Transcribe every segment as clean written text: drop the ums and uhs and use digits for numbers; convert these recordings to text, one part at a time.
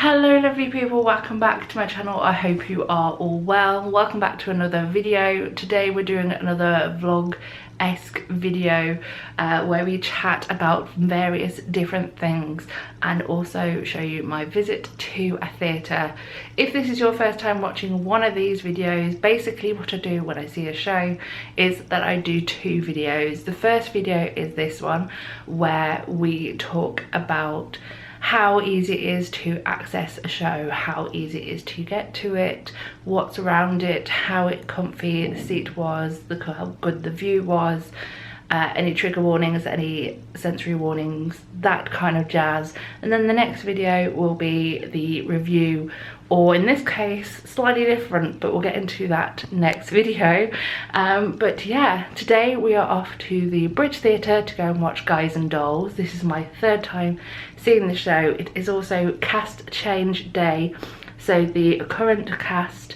Hello lovely people, welcome back to my channel. I hope you are all well. Welcome back to another video. Today we're doing another vlog-esque video where we chat about various different things and also show you my visit to a theatre. If this is your first time watching one of these videos, basically what I do when I see a show is that I do two videos. The first video is this one where we talk about how easy it is to access a show, how easy it is to get to it, what's around it, how comfy the seat was, how good the view was, any trigger warnings, any sensory warnings, that kind of jazz. And then the next video will be the review, or in this case slightly different, but we'll get into that next video. But yeah, today we are off to the Bridge Theatre to go and watch Guys and Dolls. This is my third time seeing the show. It is also cast change day, so the current cast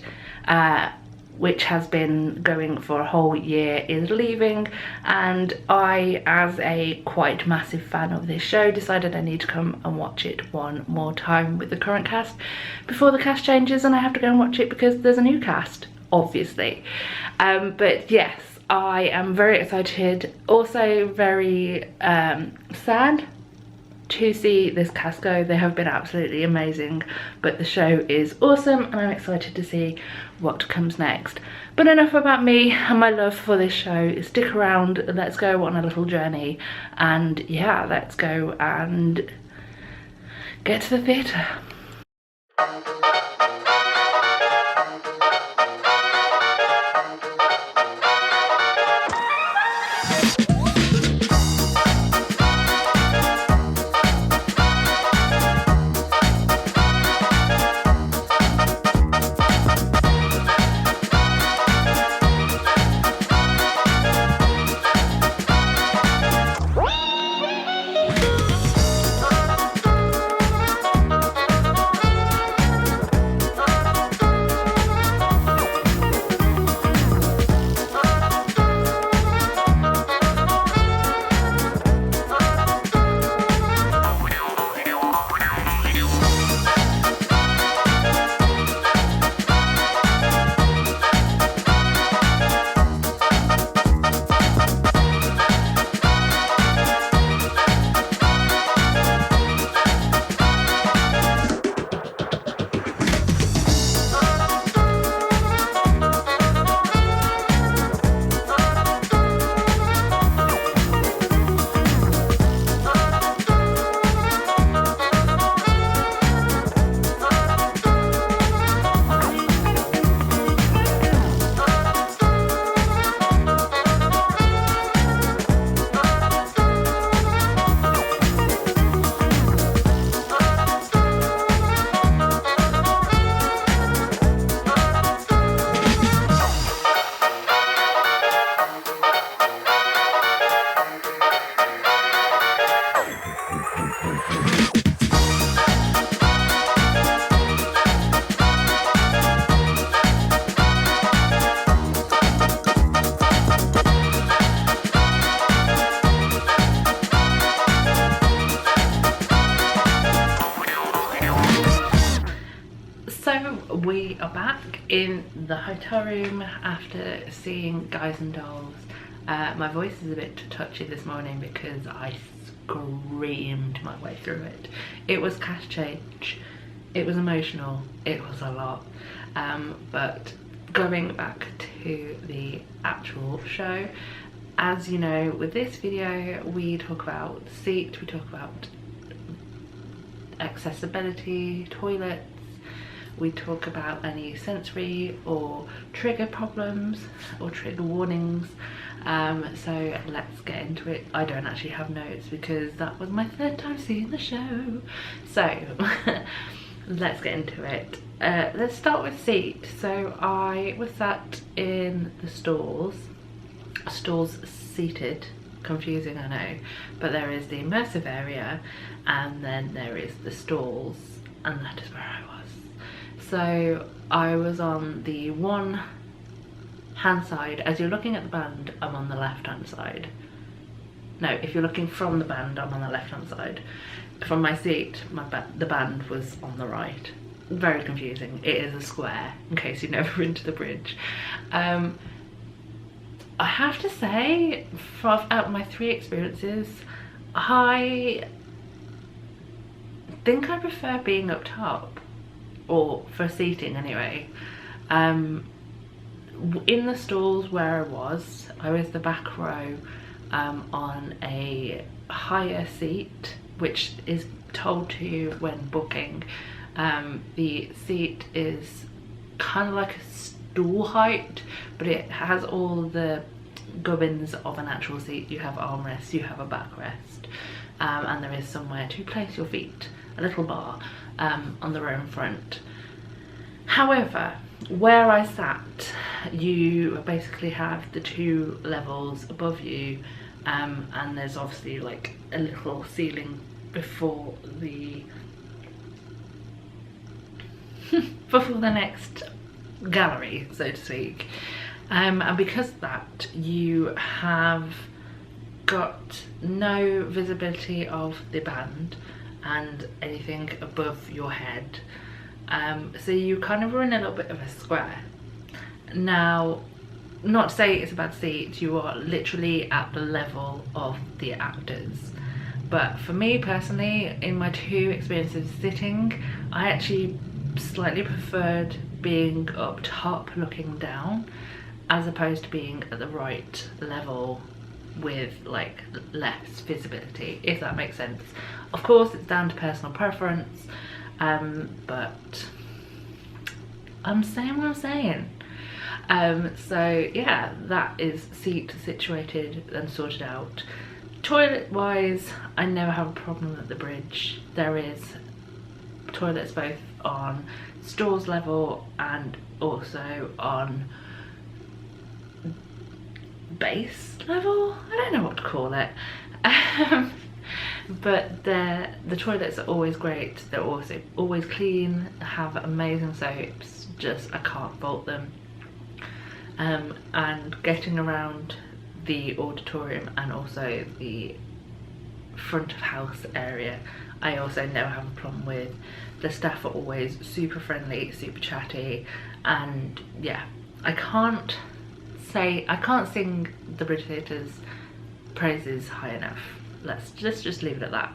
which has been going for a whole year is leaving, and I, as a quite massive fan of this show, decided I need to come and watch it one more time with the current cast before the cast changes and I have to go and watch it because there's a new cast, obviously. But yes, I am very excited, also very sad to see this cast go. They have been absolutely amazing, but the show is awesome and I'm excited to see what comes next. But enough about me and my love for this show. Stick around, let's go on a little journey, and yeah, let's go and get to the theatre. We are back in the hotel room after seeing Guys and Dolls. My voice is a bit touchy this morning because I screamed my way through it. It was cast change, it was emotional, it was a lot. But going back to the actual show, as you know, with this video we talk about seat, we talk about accessibility, toilets, we talk about any sensory or trigger problems or trigger warnings. So let's get into it. I don't actually have notes because that was my third time seeing the show. So let's get into it. Let's start with seat. So I was sat in the stalls seated. Confusing, I know, but there is the immersive area and then there is the stalls, and that is where I was. So I was on the one hand side. As you're looking at the band, I'm on the left hand side. No, if you're looking from the band, I'm on the left hand side. from my seat, the band was on the right. Very confusing. It is a square, in case you've never been to the bridge. I have to say, out of my 3 experiences, I think I prefer being up top, or for seating anyway. In the stalls where I was the back row, on a higher seat, which is told to you when booking. The seat is kind of like a stool height, but it has all the gubbins of an actual seat. You have armrests, you have a backrest, and there is somewhere to place your feet, a little bar on the row in front. However, where I sat, you basically have the 2 levels above you, and there's obviously like a little ceiling before the next gallery, so to speak. And because of that, you have got no visibility of the band and anything above your head. So you kind of are in a little bit of a square. Now, not to say it's a bad seat, you are literally at the level of the actors. But for me personally, in my 2 experiences sitting, I actually slightly preferred being up top looking down, as opposed to being at the right level with like less visibility, if that makes sense. Of course, it's down to personal preference, but I'm saying what I'm saying. So yeah, that is seat situated and sorted out. Toilet wise, I never have a problem at the bridge. There is toilets both on stalls level and also on base level. I don't know what to call it. But the toilets are always great. They're also always clean, have amazing soaps, just I can't fault them. And getting around the auditorium and also the front of house area, I also never have a problem with. The staff are always super friendly, super chatty, and yeah, I can't sing the Bridge Theatre's praises high enough. Let's just leave it at that.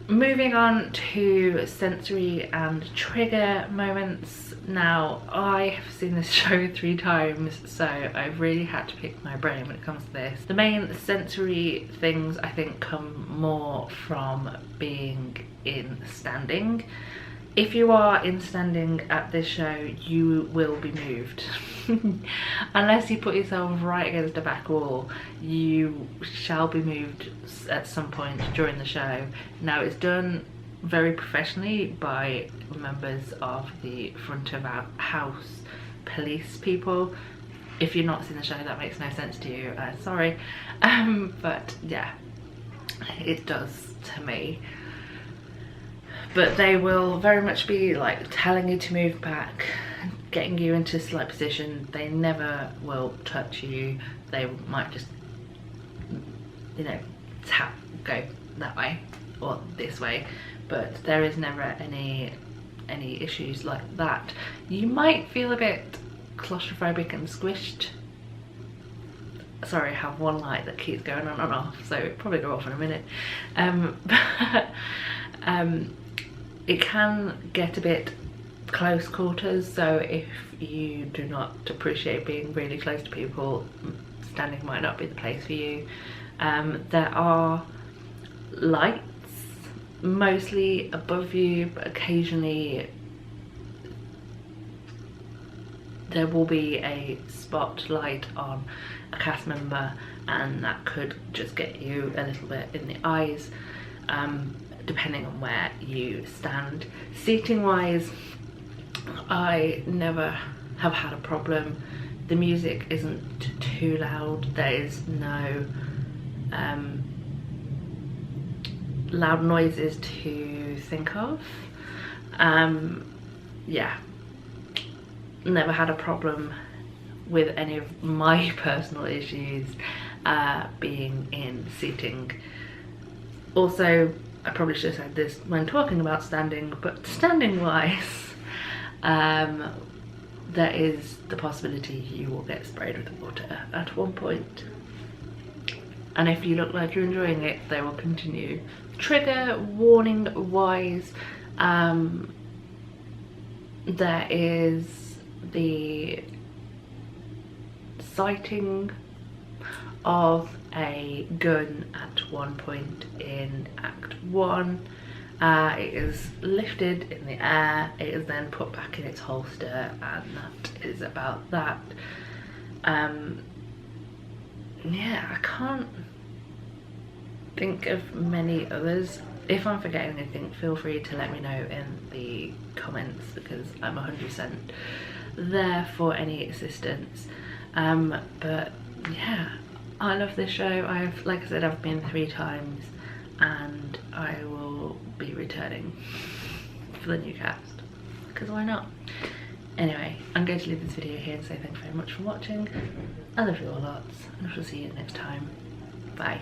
Moving on to sensory and trigger moments. Now, I have seen this show 3 times, so I've really had to pick my brain when it comes to this. The main sensory things I think come more from being in standing. If you are in standing at this show, you will be moved. Unless you put yourself right against the back wall, you shall be moved at some point during the show. Now, it's done very professionally by members of the front of our house police people. If you've not seen the show, that makes no sense to you, sorry. But yeah, it does to me. But they will very much be like telling you to move back, getting you into a slight position. They never will touch you. They might just, you know, tap, go that way or this way, but there is never any issues like that. You might feel a bit claustrophobic and squished. Sorry, I have one light that keeps going on and off, so it'll probably go off in a minute. It can get a bit close quarters, so if you do not appreciate being really close to people, standing might not be the place for you. There are lights mostly above you, but occasionally there will be a spotlight on a cast member, and that could just get you a little bit in the eyes, depending on where you stand. Seating wise, I never have had a problem. The music isn't too loud. There is no loud noises to think of. Yeah, never had a problem with any of my personal issues being in seating. Also, I probably should have said this when talking about standing, but standing wise, there is the possibility you will get sprayed with water at one point. And if you look like you're enjoying it, they will continue. Trigger warning wise, there is the sighting of a gun at one point in Act 1. It is lifted in the air, it is then put back in its holster, and that is about that. Yeah, I can't think of many others. If I'm forgetting anything, feel free to let me know in the comments, because I'm 100% there for any assistance. But yeah, I love this show. Like I said, I've been 3 times, and I will be returning for the new cast, because why not? Anyway, I'm going to leave this video here and say thank you very much for watching. I love you all lots, and I shall see you next time. Bye.